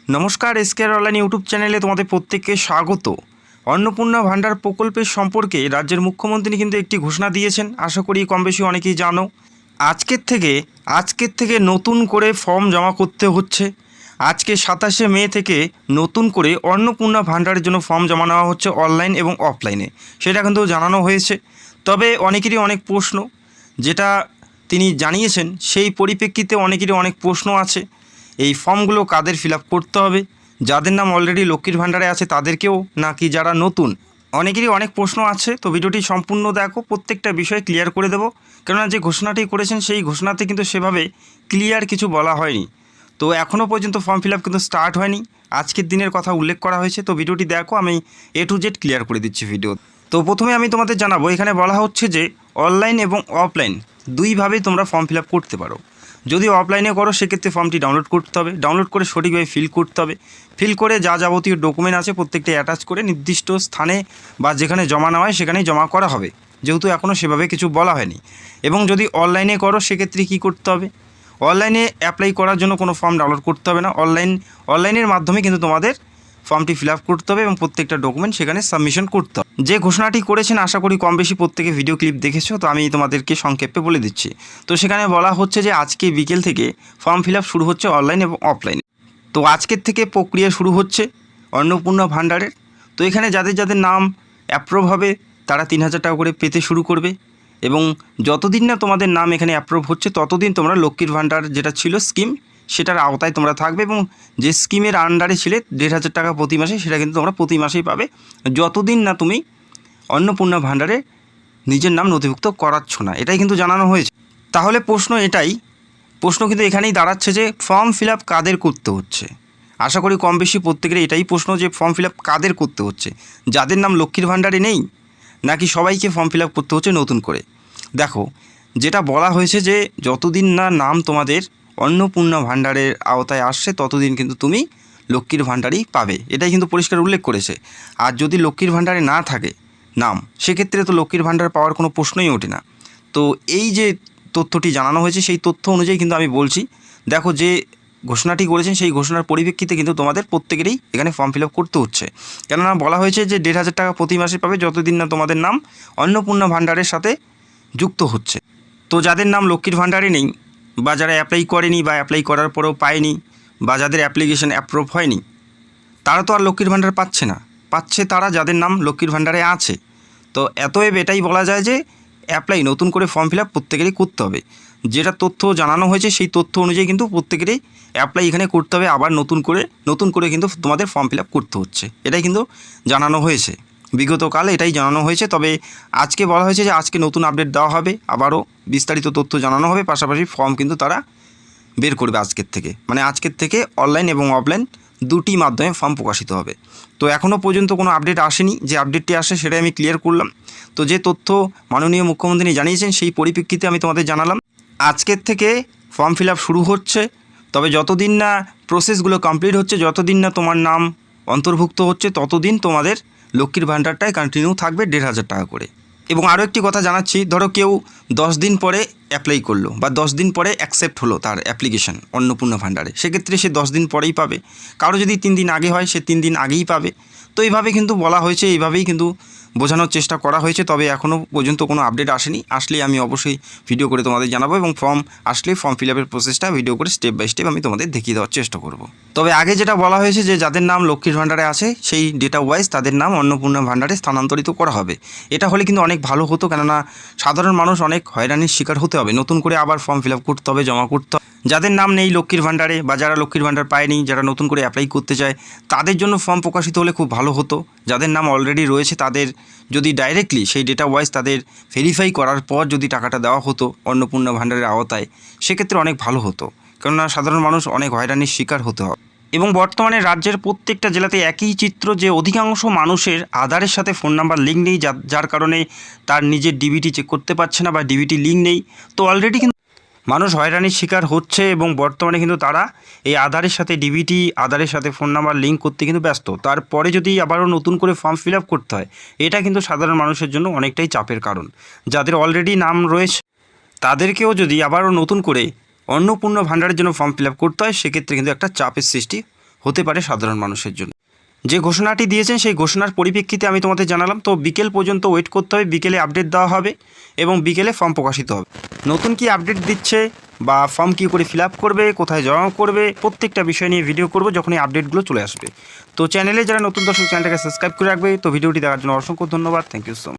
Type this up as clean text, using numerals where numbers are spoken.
নমস্কার, এসকেআর online YouTube চ্যানেলে তোমাদের প্রত্যেককে স্বাগত। অন্নপূর্ণা ভাণ্ডার প্রকল্পের সম্পর্কে রাজ্যের মুখ্যমন্ত্রী কিন্তু একটি ঘোষণা দিয়েছেন, আশা করি কম বেশি অনেকেই জানো। আজকের থেকে নতুন করে ফর্ম জমা করতে হচ্ছে। আজকে 27শে মে থেকে নতুন করে অন্নপূর্ণা ভাণ্ডারের জন্য ফর্ম জমা নেওয়া হচ্ছে অনলাইন এবং অফলাইনে, সেটা কিন্তু জানানো হয়েছে। তবে অনেকেরই অনেক প্রশ্ন, যেটা তিনি জানিয়েছেন সেই পরিপ্রেক্ষিতে অনেকেরই অনেক প্রশ্ন আছে। এই ফর্মগুলো কাদের ফিল আপ করতে হবে? যাদের নাম অলরেডি লক্ষ্মীর ভাণ্ডারে আছে তাদেরকেও, নাকি যারা নতুন? অনেকেরই অনেক প্রশ্ন আছে। তো ভিডিওটি সম্পূর্ণ দেখো, প্রত্যেকটা বিষয় ক্লিয়ার করে দেবো। কেননা যে ঘোষণাটি করেছেন সেই ঘোষণাতে কিন্তু সেভাবে ক্লিয়ার কিছু বলা হয়নি। তো এখনও পর্যন্ত ফর্ম ফিল আপ কিন্তু স্টার্ট হয়নি, আজকের দিনের কথা উল্লেখ করা হয়েছে। তো ভিডিওটি দেখো, আমি A to Z ক্লিয়ার করে দিচ্ছি ভিডিও। তো প্রথমে আমি তোমাদের জানাবো, এখানে বলা হচ্ছে যে অনলাইন এবং অফলাইন দুইভাবেই তোমরা ফর্ম ফিল আপ করতে পারো। যদি অফলাইনে করো সেক্ষেত্রে ফর্মটি ডাউনলোড করতে হবে, ডাউনলোড করে সঠিকভাবে ফিল করতে হবে। ফিল করে যা যাবতীয় ডকুমেন্ট আছে প্রত্যেকটা অ্যাটাচ করে নির্দিষ্ট স্থানে বা যেখানে জমা নেওয়া হয় সেখানেই জমা করা হবে, যেহেতু এখনও সেভাবে কিছু বলা হয়নি। এবং যদি অনলাইনে করো সেক্ষেত্রে কী করতে হবে? অনলাইনে অ্যাপ্লাই করার জন্য কোনো ফর্ম ডাউনলোড করতে হবে না, অনলাইনের মাধ্যমে কিন্তু তোমাদের ফর্মটি ফিল আপ করতে হবে এবং প্রত্যেকটা ডকুমেন্ট সেখানে সাবমিশন করতে হবে। যে ঘোষণাটি করেছেন আশা করি কম বেশি প্রত্যেকে ভিডিও ক্লিপ দেখেছো, তো আমি তোমাদেরকে সংক্ষেপে বলে দিচ্ছি। তো সেখানে বলা হচ্ছে যে আজকে বিকেল থেকে ফর্ম ফিল আপ শুরু হচ্ছে অনলাইন এবং অফলাইনে। তো আজকের থেকে প্রক্রিয়া শুরু হচ্ছে অন্নপূর্ণা ভাণ্ডারের। তো এখানে যাদের যাদের নাম অ্যাপ্রুভ হবে তারা 3000 টাকা করে পেতে শুরু করবে। এবং যতদিন না তোমাদের নাম এখানে অ্যাপ্রুভ হচ্ছে ততদিন তোমরা লক্ষ্মীর ভাণ্ডার যেটা ছিল স্কিম, সেটার আওতায় তোমরা থাকবে। এবং যে স্কিমের আন্ডারে ছিলে 1500 টাকা প্রতি মাসে, সেটা কিন্তু তোমরা প্রতি মাসেই পাবে, যতদিন না তুমি অন্নপূর্ণা ভাণ্ডারে নিজের নাম নথিভুক্ত করাচ্ছ না। এটাই কিন্তু জানানো হয়েছে। তাহলে প্রশ্ন কিন্তু এখানেই দাঁড়াচ্ছে যে ফর্ম ফিল আপ কাদের করতে হচ্ছে। আশা করি কম বেশি প্রত্যেকের এটাই প্রশ্ন যে ফর্ম ফিল আপ কাদের করতে হচ্ছে, যাদের নাম লক্ষ্মীর ভাণ্ডারে নেই, নাকি সবাইকে ফর্ম ফিল আপ করতে হচ্ছে নতুন করে? দেখো, যেটা বলা হয়েছে যে যতদিন না নাম তোমাদের অন্নপূর্ণা ভাণ্ডারের আওতায় আসছে ততদিন কিন্তু তুমি লক্ষ্মীর ভাণ্ডারই পাবে, এটাই কিন্তু পরিষ্কার উল্লেখ করেছে। আর যদি লক্ষ্মীর ভাণ্ডারে না থাকে নাম, সেক্ষেত্রে তো লক্ষ্মীর ভাণ্ডার পাওয়ার কোনো প্রশ্নই ওঠে না। তো এই যে তথ্যটি জানানো হয়েছে সেই তথ্য অনুযায়ী কিন্তু আমি বলছি, দেখো যে ঘোষণাটি করেছেন সেই ঘোষণার পরিপ্রেক্ষিতে কিন্তু তোমাদের প্রত্যেকেরই এখানে ফর্ম ফিল আপ করতে হচ্ছে। কেননা বলা হয়েছে যে 1500 টাকা প্রতি মাসে পাবে যতদিন না তোমাদের নাম অন্নপূর্ণা ভাণ্ডারের সাথে যুক্ত হচ্ছে। তো যাদের নাম লক্ষ্মীর ভাণ্ডারে নেই, বা যারা অ্যাপ্লাই করেনি বা অ্যাপ্লাই করার পরেও পায়নি, বা যাদের অ্যাপ্লিকেশন অ্যাপ্রুভ হয়নি, তারা তো আর লক্ষ্মীর ভাণ্ডার পাচ্ছে না। পাচ্ছে তারা যাদের নাম লক্ষ্মীর ভাণ্ডারে আছে। তো এতএব এটাই বলা যায় যে অ্যাপ্লাই নতুন করে ফর্ম ফিল আপ প্রত্যেকেরই করতে হবে। যেটা তথ্য জানানো হয়েছে সেই তথ্য অনুযায়ী কিন্তু প্রত্যেকেরই অ্যাপ্লাই এখানে করতে হবে, আবার নতুন করে কিন্তু তোমাদের ফর্ম ফিল আপ করতে হচ্ছে, এটাই কিন্তু জানানো হয়েছে। বিগতকালে এটাই জানানো হয়েছে। তবে আজকে বলা হয়েছে যে আজকে নতুন আপডেট দেওয়া হবে, আবারও বিস্তারিত তথ্য জানানো হবে, পাশাপাশি ফর্ম কিন্তু তারা বের করবে আজকের থেকে অনলাইন এবং অফলাইন দুটি মাধ্যমে ফর্ম প্রকাশিত হবে। তো এখনও পর্যন্ত কোনো আপডেট আসেনি, যে আপডেটটি আসে সেটাই আমি ক্লিয়ার করলাম। তো যে তথ্য মাননীয় মুখ্যমন্ত্রী জানিয়েছেন সেই পরিপ্রেক্ষিতে আমি তোমাদের জানালাম। আজকের থেকে ফর্ম ফিল আপ শুরু হচ্ছে, তবে যতদিন না প্রসেসগুলো কমপ্লিট হচ্ছে, যতদিন না তোমার নাম অন্তর্ভুক্ত হচ্ছে, ততদিন তোমাদের লক্ষ্মীর ভাণ্ডারটায় কন্টিনিউ থাকবে 1500 টাকা করে। এবং আরও একটি কথা জানাচ্ছি, ধরো কেউ 10 দিন পরে অ্যাপ্লাই করলো বা 10 দিন পরে অ্যাকসেপ্ট হলো তার অ্যাপ্লিকেশন অন্নপূর্ণা ভাণ্ডারে, সেক্ষেত্রে সে 10 দিন পরেই পাবে। কারো যদি 3 দিন আগে হয় সে 3 দিন আগেই পাবে। তো এইভাবে কিন্তু বলা হয়েছে, এইভাবেই কিন্তু বোঝানোর চেষ্টা করা হয়েছে। তবে এখনও পর্যন্ত কোনো আপডেট আসেনি, আসলে আমি অবশ্যই ভিডিও করে তোমাদের জানাবো, এবং ফর্ম আসলে ফর্ম ফিল আপের প্রসেসটা ভিডিও করে স্টেপ বাই স্টেপ আমি তোমাদের দেখিয়ে দেওয়ার চেষ্টা করব। তবে আগে যেটা বলা হয়েছে যে যাদের নাম লক্ষ্মীর ভাণ্ডারে আছে সেই ডেটা ওয়াইজ তাদের নাম অন্নপূর্ণা ভাণ্ডারে স্থানান্তরিত করা হবে। এটা হলে কিন্তু অনেক ভালো হতো, কেননা সাধারণ মানুষ অনেক হয়রানির শিকার হতে হবে, নতুন করে আবার ফর্ম ফিল আপ করতে হবে, জমা করতে হবে। যাদের নাম নেই লক্ষ্মীর ভাণ্ডারে বা যারা লক্ষ্মীর ভাণ্ডার পায়নি, যারা নতুন করে অ্যাপ্লাই করতে চায়, তাদের জন্য ফর্ম প্রকাশিত হলে খুব ভালো হতো। যাদের নাম অলরেডি রয়েছে তাদের যদি ডাইরেক্টলি সেই ডেটা ওয়াইজ তাদের ভেরিফাই করার পর যদি টাকাটা দেওয়া হতো অন্নপূর্ণা ভাণ্ডারের আওতায়, সেক্ষেত্রে অনেক ভালো হতো, কেননা সাধারণ মানুষ অনেক হয়রানির শিকার হতে হবে। এবং বর্তমানে রাজ্যের প্রত্যেকটা জেলাতে একই চিত্র, যে অধিকাংশ মানুষের আধারের সাথে ফোন নাম্বার লিঙ্ক নেই, যার কারণে তার নিজের ডিবিটি চেক করতে পারছে না বা ডিবিটি লিঙ্ক নেই। তো অলরেডি কিন্তু মানুষ হয়রানির শিকার হচ্ছে, এবং বর্তমানে কিন্তু তারা এই আধারের সাথে ফোন নাম্বার লিঙ্ক করতে কিন্তু ব্যস্ত। তারপরে যদি আবারও নতুন করে ফর্ম ফিল আপ করতে হয়, এটা কিন্তু সাধারণ মানুষের জন্য অনেকটাই চাপের কারণ। যাদের অলরেডি নাম রয়েছে তাদেরকেও যদি আবারও নতুন করে অন্নপূর্ণা ভাণ্ডারের জন্য ফর্ম ফিল আপ করতে হয়, সেক্ষেত্রে কিন্তু একটা চাপের সৃষ্টি হতে পারে সাধারণ মানুষের জন্য। যে ঘোষণাটি দিয়েছেন সেই ঘোষণার পরিপ্রেক্ষিতে আমি তোমাদের জানালাম। তো বিকেল পর্যন্ত ওয়েট করতে হবে, বিকেলে আপডেট দেওয়া হবে এবং বিকেলে ফর্ম প্রকাশিত হবে। নতুন কি আপডেট দিচ্ছে বা ফর্ম কী করে ফিল আপ করবে, কোথায় জমা করবে, প্রত্যেকটা বিষয় নিয়ে ভিডিও করব যখন এই আপডেটগুলো চলে আসবে। তো চ্যানেলে যারা নতুন দর্শক, চ্যানেলটাকে সাবস্ক্রাইব করে রাখবে। তো ভিডিওটি দেখার জন্য অসংখ্য ধন্যবাদ। Thank you so much.